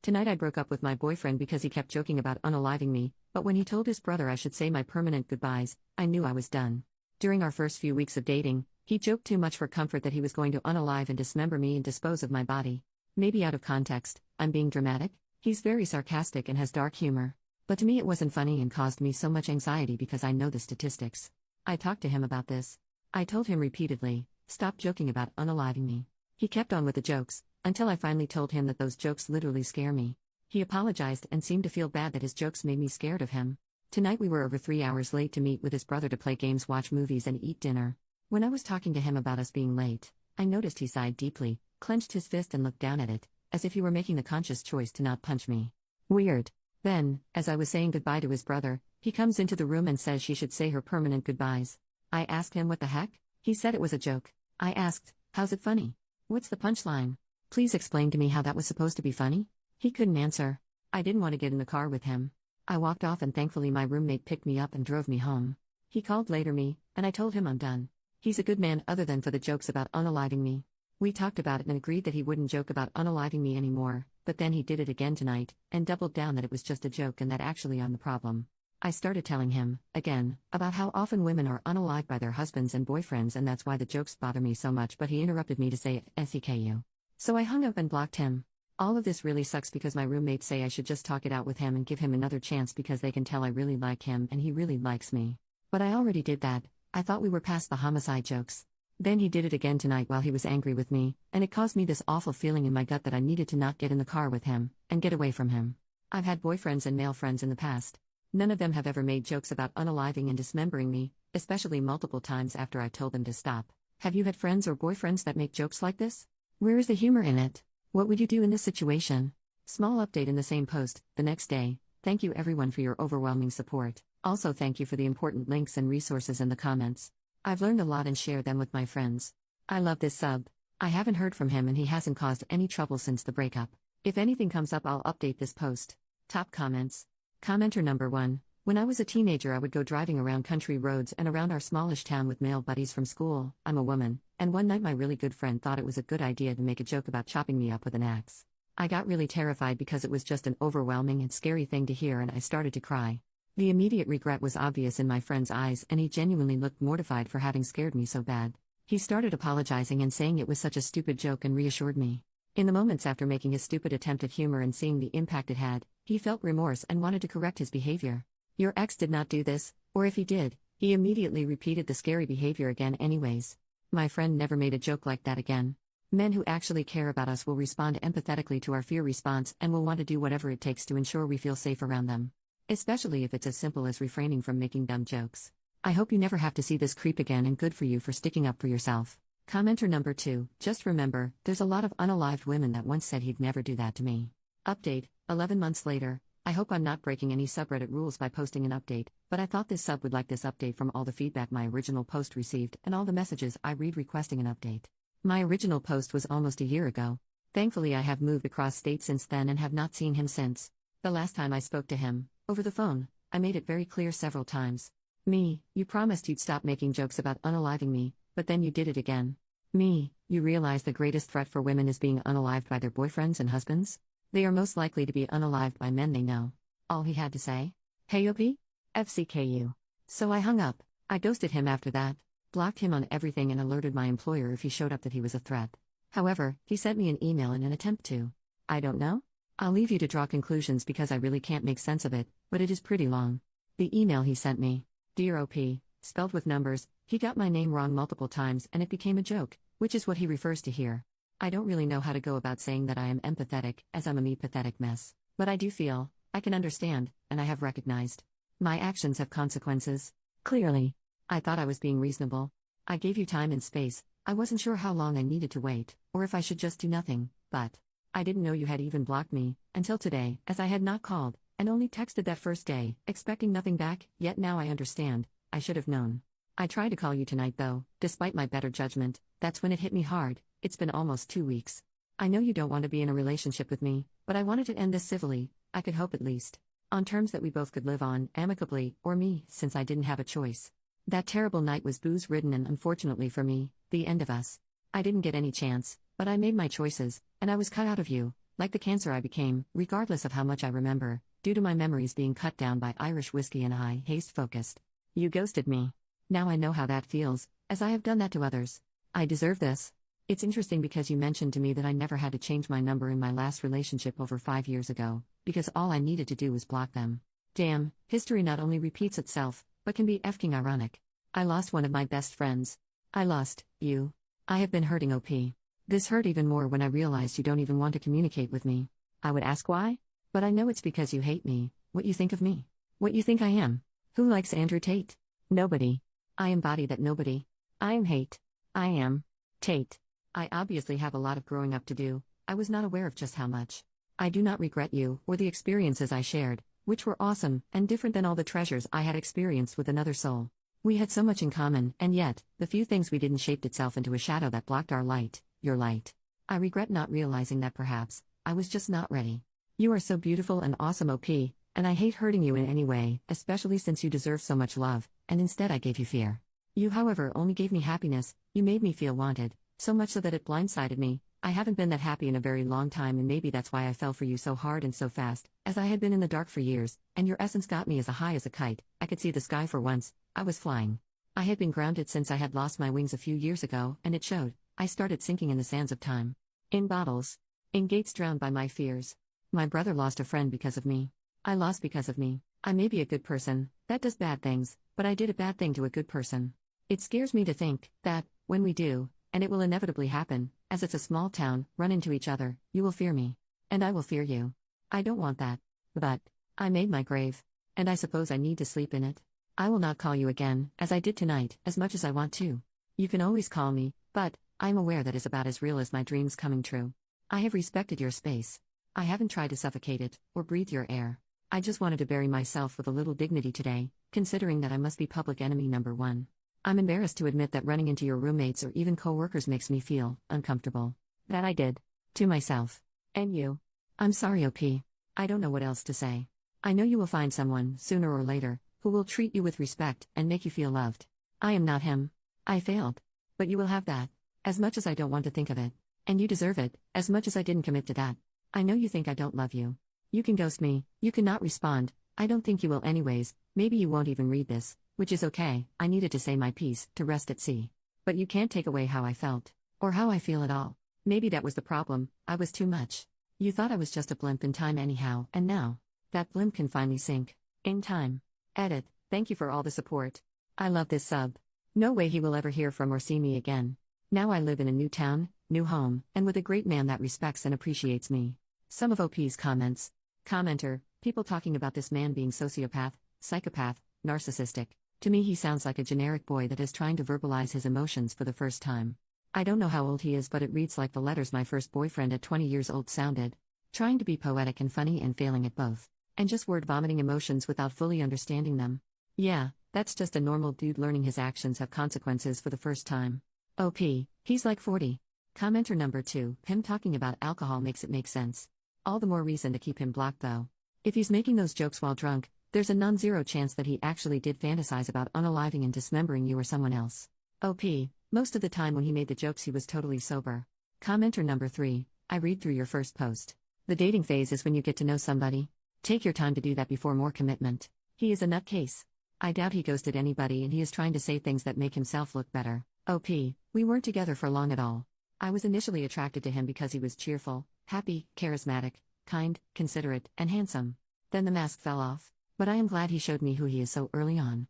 Tonight I broke up with my boyfriend because he kept joking about unaliving me, but when he told his brother I should say my permanent goodbyes, I knew I was done. During our first few weeks of dating, he joked too much for comfort that he was going to unalive and dismember me and dispose of my body. Maybe out of context, I'm being dramatic. He's very sarcastic and has dark humor. But to me it wasn't funny and caused me so much anxiety because I know the statistics. I talked to him about this. I told him repeatedly, stop joking about unaliving me. He kept on with the jokes, until I finally told him that those jokes literally scare me. He apologized and seemed to feel bad that his jokes made me scared of him. Tonight we were over 3 hours late to meet with his brother to play games, watch movies and eat dinner. When I was talking to him about us being late, I noticed he sighed deeply, clenched his fist and looked down at it, as if he were making the conscious choice to not punch me. Weird. Then, as I was saying goodbye to his brother, he comes into the room and says she should say her permanent goodbyes. I asked him what the heck? He said it was a joke. I asked, how's it funny? What's the punchline? Please explain to me how that was supposed to be funny? He couldn't answer. I didn't want to get in the car with him. I walked off and thankfully my roommate picked me up and drove me home. He called later and I told him I'm done. He's a good man other than for the jokes about unaliving me. We talked about it and agreed that he wouldn't joke about unaliving me anymore, but then he did it again tonight, and doubled down that it was just a joke and that actually I'm the problem. I started telling him, again, about how often women are unalived by their husbands and boyfriends and that's why the jokes bother me so much, but he interrupted me to say SEKU. So I hung up and blocked him. All of this really sucks because my roommates say I should just talk it out with him and give him another chance because they can tell I really like him and he really likes me. But I already did that. I thought we were past the homicide jokes. Then he did it again tonight while he was angry with me, and it caused me this awful feeling in my gut that I needed to not get in the car with him, and get away from him. I've had boyfriends and male friends in the past. None of them have ever made jokes about unaliving and dismembering me, especially multiple times after I told them to stop. Have you had friends or boyfriends that make jokes like this? Where is the humor in it? What would you do in this situation? Small update in the same post, the next day. Thank you everyone for your overwhelming support. Also thank you for the important links and resources in the comments. I've learned a lot and shared them with my friends. I love this sub. I haven't heard from him and he hasn't caused any trouble since the breakup. If anything comes up I'll update this post. Top comments. Commenter number 1. When I was a teenager I would go driving around country roads and around our smallish town with male buddies from school. I'm a woman, and one night my really good friend thought it was a good idea to make a joke about chopping me up with an axe. I got really terrified because it was just an overwhelming and scary thing to hear and I started to cry. The immediate regret was obvious in my friend's eyes and he genuinely looked mortified for having scared me so bad. He started apologizing and saying it was such a stupid joke and reassured me. In the moments after making his stupid attempt at humor and seeing the impact it had, he felt remorse and wanted to correct his behavior. Your ex did not do this, or if he did, he immediately repeated the scary behavior again anyways. My friend never made a joke like that again. Men who actually care about us will respond empathetically to our fear response and will want to do whatever it takes to ensure we feel safe around them. Especially if it's as simple as refraining from making dumb jokes. I hope you never have to see this creep again and good for you for sticking up for yourself. Commenter number 2, just remember, there's a lot of unalived women that once said he'd never do that to me. Update, 11 months later. I hope I'm not breaking any subreddit rules by posting an update, but I thought this sub would like this update from all the feedback my original post received and all the messages I read requesting an update. My original post was almost a year ago. Thankfully I have moved across state since then and have not seen him since. The last time I spoke to him, over the phone, I made it very clear several times. Me, you promised you'd stop making jokes about unaliving me, but then you did it again. Me, you realize the greatest threat for women is being unalived by their boyfriends and husbands? They are most likely to be unalived by men they know. All he had to say? Hey OP? FCKU. So I hung up. I ghosted him after that, blocked him on everything and alerted my employer if he showed up that he was a threat. However, he sent me an email in an attempt to. I don't know? I'll leave you to draw conclusions because I really can't make sense of it, but it is pretty long. The email he sent me. Dear OP, spelled with numbers, he got my name wrong multiple times and it became a joke, which is what he refers to here. I don't really know how to go about saying that I am empathetic, as I'm a me-pathetic mess. But I do feel, I can understand, and I have recognized. My actions have consequences. Clearly. I thought I was being reasonable. I gave you time and space. I wasn't sure how long I needed to wait, or if I should just do nothing, but I didn't know you had even blocked me, until today, as I had not called, and only texted that first day, expecting nothing back, yet now I understand, I should have known. I tried to call you tonight though, despite my better judgment, that's when it hit me hard. It's been almost 2 weeks. I know you don't want to be in a relationship with me, but I wanted to end this civilly, I could hope at least. On terms that we both could live on, amicably, or me, since I didn't have a choice. That terrible night was booze-ridden and unfortunately for me, the end of us. I didn't get any chance, but I made my choices, and I was cut out of you, Like the cancer I became, regardless of how much I remember, due to my memories being cut down by Irish whiskey and high haste focused. You ghosted me. Now I know how that feels, as I have done that to others. I deserve this. It's interesting because you mentioned to me that I never had to change my number in my last relationship over 5 years ago, because all I needed to do was block them. Damn, history not only repeats itself, but can be effing ironic. I lost one of my best friends. I lost you. I have been hurting OP. This hurt even more when I realized you don't even want to communicate with me. I would ask why? But I know it's because you hate me, what you think of me, what you think I am. Who likes Andrew Tate? Nobody. I embody that nobody. I am hate. I am Tate. I obviously have a lot of growing up to do. I was not aware of just how much. I do not regret you or the experiences I shared, which were awesome and different than all the treasures I had experienced with another soul. We had so much in common, and yet, the few things we didn't shaped itself into a shadow that blocked our light, your light. I regret not realizing that perhaps, I was just not ready. You are so beautiful and awesome OP, and I hate hurting you in any way, especially since you deserve so much love, and instead I gave you fear. You however only gave me happiness, you made me feel wanted, so much so that it blindsided me. I haven't been that happy in a very long time, and maybe that's why I fell for you so hard and so fast, as I had been in the dark for years, and your essence got me as high as a kite. I could see the sky for once. I was flying. I had been grounded since I had lost my wings a few years ago, and it showed. I started sinking in the sands of time. In bottles. In gates drowned by my fears. My brother lost a friend because of me. I lost because of me. I may be a good person, that does bad things, but I did a bad thing to a good person. It scares me to think that, when we do, and it will inevitably happen, as it's a small town, run into each other, you will fear me. And I will fear you. I don't want that. But, I made my grave. And I suppose I need to sleep in it. I will not call you again, as I did tonight, as much as I want to. You can always call me, but, I am aware that is about as real as my dreams coming true. I have respected your space. I haven't tried to suffocate it, or breathe your air. I just wanted to bury myself with a little dignity today, considering that I must be public enemy number one. I'm embarrassed to admit that running into your roommates or even co-workers makes me feel uncomfortable. That I did. To myself. And you. I'm sorry OP. I don't know what else to say. I know you will find someone, sooner or later, who will treat you with respect and make you feel loved. I am not him. I failed. But you will have that. As much as I don't want to think of it. And you deserve it, as much as I didn't commit to that. I know you think I don't love you. You can ghost me, you cannot respond. I don't think you will anyways. Maybe you won't even read this. Which is okay, I needed to say my piece, to rest at sea. But you can't take away how I felt. Or how I feel at all. Maybe that was the problem, I was too much. You thought I was just a blimp in time anyhow, and now, that blimp can finally sink. In time. Edit, thank you for all the support. I love this sub. No way he will ever hear from or see me again. Now I live in a new town, new home, and with a great man that respects and appreciates me. Some of OP's comments. Commenter, people talking about this man being sociopath, psychopath, narcissistic. To me he sounds like a generic boy that is trying to verbalize his emotions for the first time. I don't know how old he is, but it reads like the letters my first boyfriend at 20 years old sounded. Trying to be poetic and funny and failing at both. And just word vomiting emotions without fully understanding them. Yeah, that's just a normal dude learning his actions have consequences for the first time. OP, he's like 40. Commenter number 2, him talking about alcohol makes it make sense. All the more reason to keep him blocked though. If he's making those jokes while drunk, there's a non-zero chance that he actually did fantasize about unaliving and dismembering you or someone else. OP, most of the time when he made the jokes he was totally sober. Commenter number 3, I read through your first post. The dating phase is when you get to know somebody. Take your time to do that before more commitment. He is a nutcase. I doubt he ghosted anybody and he is trying to say things that make himself look better. OP, we weren't together for long at all. I was initially attracted to him because he was cheerful, happy, charismatic, kind, considerate, and handsome. Then the mask fell off. But I am glad he showed me who he is so early on.